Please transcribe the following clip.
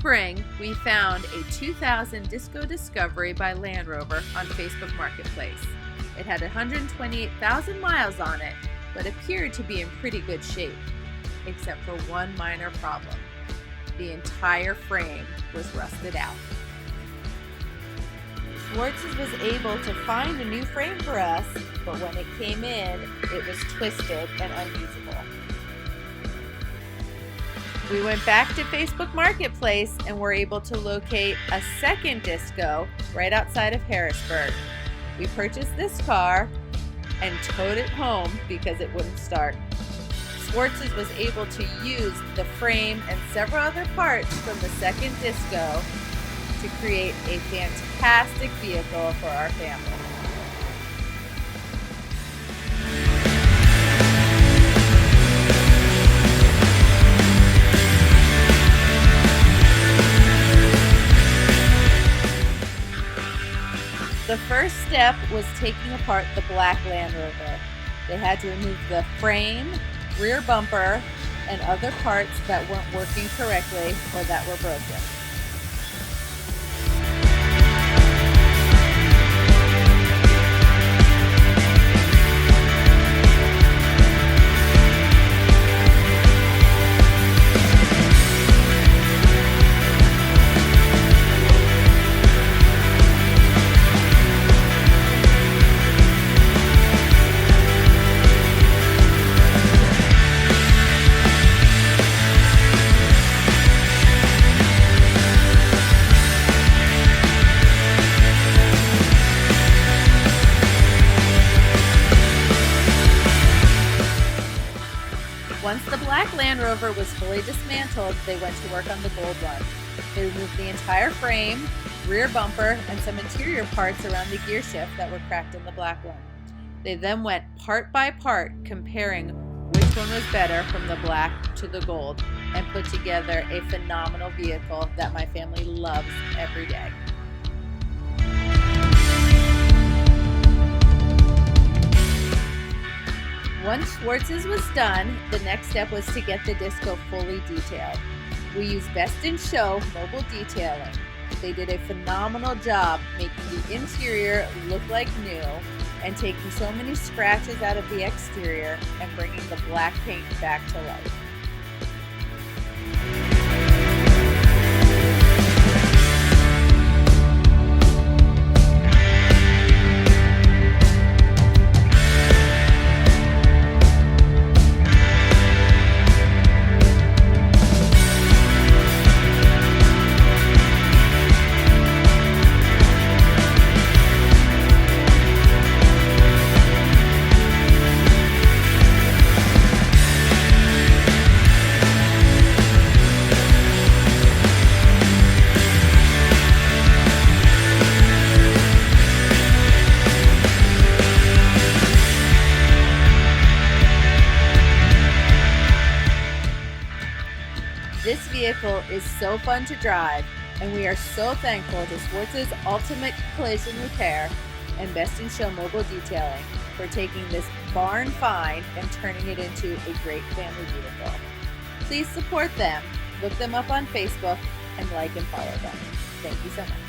spring, we found a 2000 Disco Discovery by Land Rover on Facebook Marketplace. It had 128,000 miles on it, but appeared to be in pretty good shape, except for one minor problem. The entire frame was rusted out. Swartz was able to find a new frame for us, but when it came in, it was twisted and unusable. We went back to Facebook Marketplace and were able to locate a second Disco right outside of Harrisburg. We purchased this car and towed it home because it wouldn't start. Swartz was able to use the frame and several other parts from the second Disco to create a fantastic vehicle for our family. The first step was taking apart the black Land Rover. They had to remove the frame, rear bumper, and other parts that weren't working correctly or that were broken. Once the black Land Rover was fully dismantled, they went to work on the gold one. They removed the entire frame, rear bumper, and some interior parts around the gear shift that were cracked in the black one. They then went part by part, comparing which one was better from the black to the gold, and put together a phenomenal vehicle that my family loves every day. Once Swartz's was done, the next step was to get the Disco fully detailed. We used Best in Show mobile detailing. They did a phenomenal job making the interior look like new and taking so many scratches out of the exterior and bringing the black paint back to life. This vehicle is so fun to drive, and we are so thankful to Swartz's Ultimate Collision Repair and Best in Show Mobile Detailing for taking this barn find and turning it into a great family vehicle. Please support them, look them up on Facebook, and like and follow them. Thank you so much.